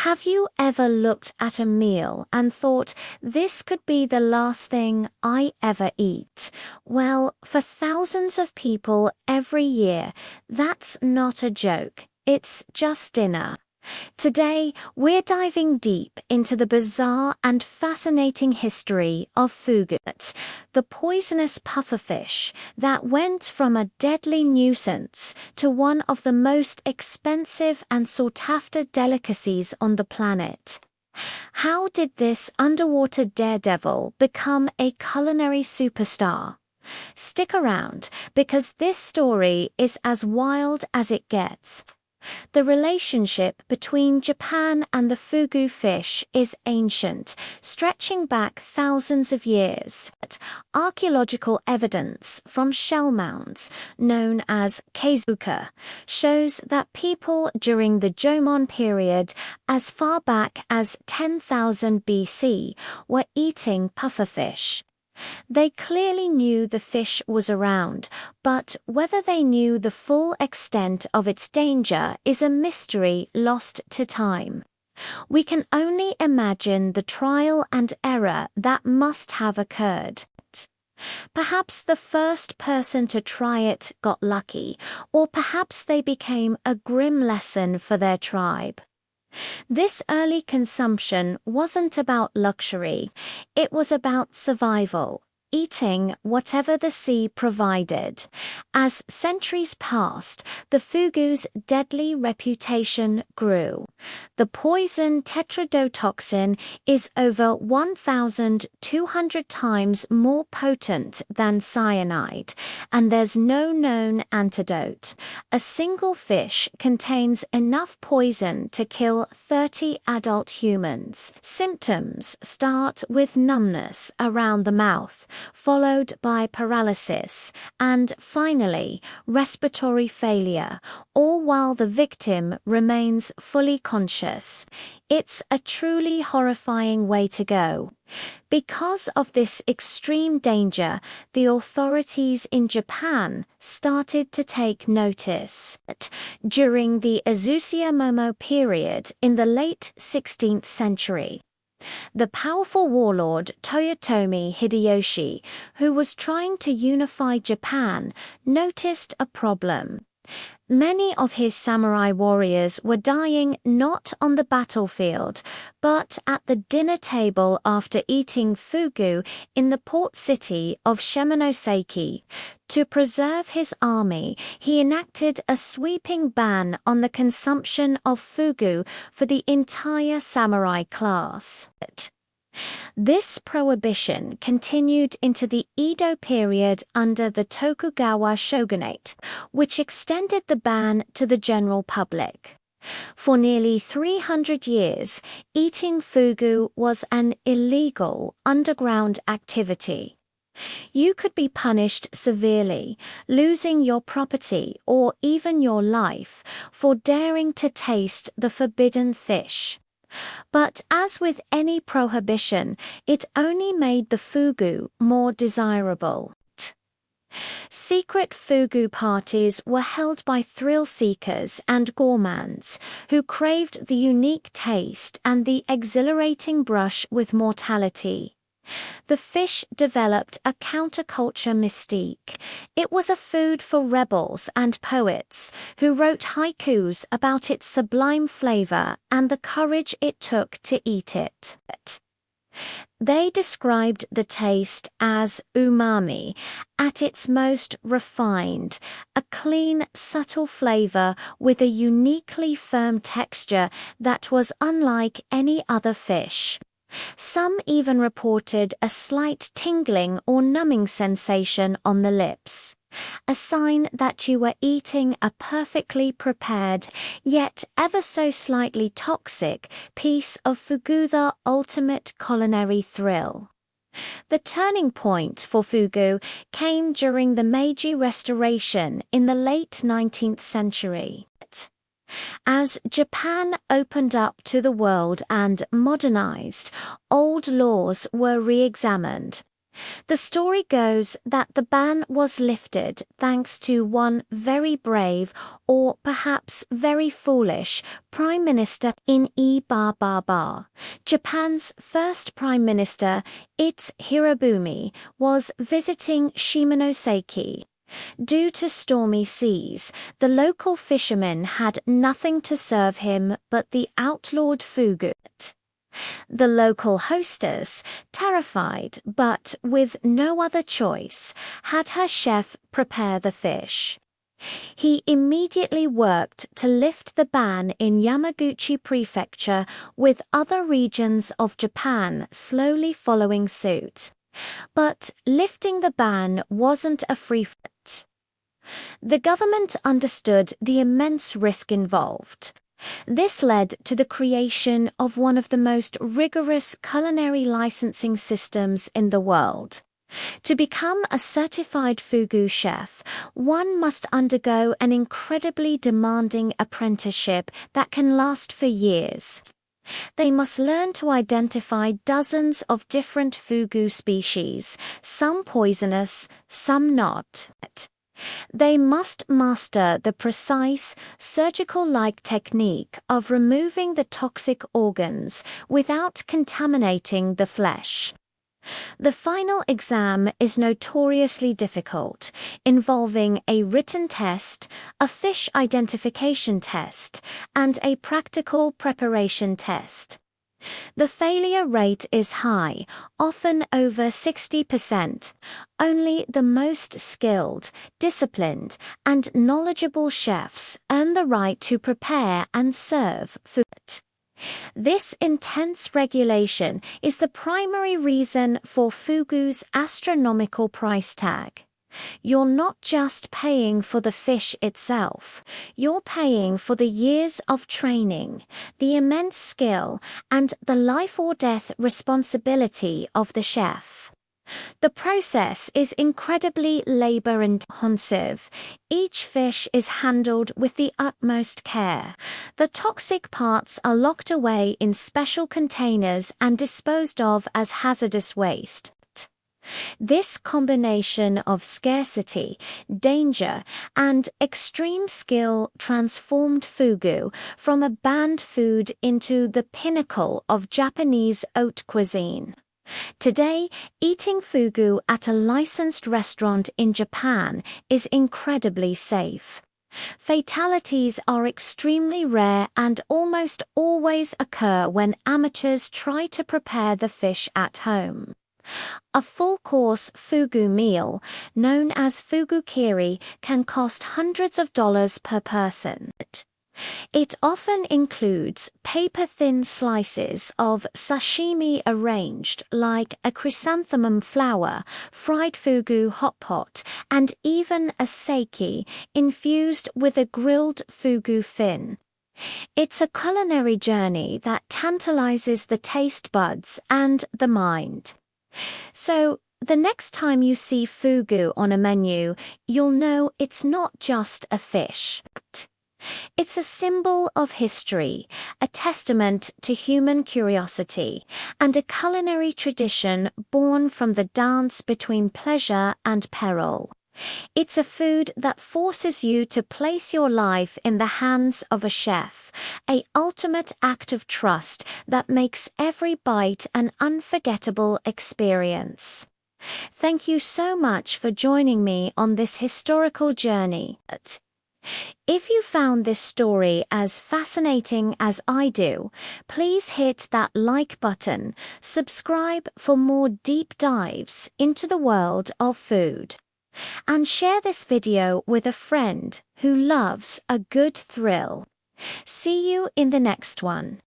Have you ever looked at a meal and thought, this could be the last thing I ever eat? Well, for thousands of people every year, that's not a joke. It's just dinner. Today, we're diving deep into the bizarre and fascinating history of fugu, the poisonous pufferfish that went from a deadly nuisance to one of the most expensive and sought-after delicacies on the planet. How did this underwater daredevil become a culinary superstar? Stick around, because this story is as wild as it gets. The relationship between Japan and the fugu fish is ancient, stretching back thousands of years. Archaeological evidence from shell mounds, known as keizuka, shows that people during the Jomon period, as far back as 10,000 BC, were eating pufferfish. They clearly knew the fish was around, but whether they knew the full extent of its danger is a mystery lost to time. We can only imagine the trial and error that must have occurred. Perhaps the first person to try it got lucky, or perhaps they became a grim lesson for their tribe. This early consumption wasn't about luxury, it was about survival, eating whatever the sea provided. As centuries passed, the fugu's deadly reputation grew. The poison tetrodotoxin is over 1,200 times more potent than cyanide, and there's no known antidote. A single fish contains enough poison to kill 30 adult humans. Symptoms start with numbness around the mouth, followed by paralysis, and finally, respiratory failure, all while the victim remains fully conscious. It's a truly horrifying way to go. Because of this extreme danger, the authorities in Japan started to take notice. During the Azusa Momo period in the late 16th century, the powerful warlord Toyotomi Hideyoshi, who was trying to unify Japan, noticed a problem. Many of his samurai warriors were dying not on the battlefield, but at the dinner table after eating fugu in the port city of Shimonoseki. To preserve his army, he enacted a sweeping ban on the consumption of fugu for the entire samurai class. This prohibition continued into the Edo period under the Tokugawa shogunate, which extended the ban to the general public. For nearly 300 years, eating fugu was an illegal underground activity. You could be punished severely, losing your property or even your life, for daring to taste the forbidden fish. But as with any prohibition, it only made the fugu more desirable. Secret fugu parties were held by thrill-seekers and gourmands who craved the unique taste and the exhilarating brush with mortality. The fish developed a counterculture mystique. It was a food for rebels and poets who wrote haikus about its sublime flavor and the courage it took to eat it. They described the taste as umami, at its most refined, a clean, subtle flavor with a uniquely firm texture that was unlike any other fish. Some even reported a slight tingling or numbing sensation on the lips, a sign that you were eating a perfectly prepared, yet ever so slightly toxic, piece of fugu, the ultimate culinary thrill. The turning point for fugu came during the Meiji Restoration in the late 19th century. As Japan opened up to the world and modernized, old laws were re-examined. The story goes that the ban was lifted thanks to one very brave, or perhaps very foolish, Prime Minister in Japan's first Prime Minister, Its Hirobumi, was visiting Shimonoseki. Due to stormy seas, the local fishermen had nothing to serve him but the outlawed fugu. The local hostess, terrified but with no other choice, had her chef prepare the fish. He immediately worked to lift the ban in Yamaguchi Prefecture, with other regions of Japan slowly following suit. But lifting the ban wasn't a free feat. The government understood the immense risk involved. This led to the creation of one of the most rigorous culinary licensing systems in the world. To become a certified fugu chef, one must undergo an incredibly demanding apprenticeship that can last for years. They must learn to identify dozens of different fugu species, some poisonous, some not. They must master the precise, surgical-like technique of removing the toxic organs without contaminating the flesh. The final exam is notoriously difficult, involving a written test, a fish identification test, and a practical preparation test. The failure rate is high, often over 60%. Only the most skilled, disciplined, and knowledgeable chefs earn the right to prepare and serve food. This intense regulation is the primary reason for fugu's astronomical price tag. You're not just paying for the fish itself, you're paying for the years of training, the immense skill, and the life or death responsibility of the chef. The process is incredibly labor-intensive. Each fish is handled with the utmost care. The toxic parts are locked away in special containers and disposed of as hazardous waste. This combination of scarcity, danger, and extreme skill transformed fugu from a banned food into the pinnacle of Japanese haute cuisine. Today, eating fugu at a licensed restaurant in Japan is incredibly safe. Fatalities are extremely rare and almost always occur when amateurs try to prepare the fish at home. A full-course fugu meal, known as fugu kiri, can cost hundreds of dollars per person. It often includes paper-thin slices of sashimi arranged like a chrysanthemum flower, fried fugu hot pot, and even a sake infused with a grilled fugu fin. It's a culinary journey that tantalizes the taste buds and the mind. So, the next time you see fugu on a menu, you'll know it's not just a fish. It's a symbol of history, a testament to human curiosity, and a culinary tradition born from the dance between pleasure and peril. It's a food that forces you to place your life in the hands of a chef, an ultimate act of trust that makes every bite an unforgettable experience. Thank you so much for joining me on this historical journey. If you found this story as fascinating as I do, please hit that like button, subscribe for more deep dives into the world of food, and share this video with a friend who loves a good thrill. See you in the next one.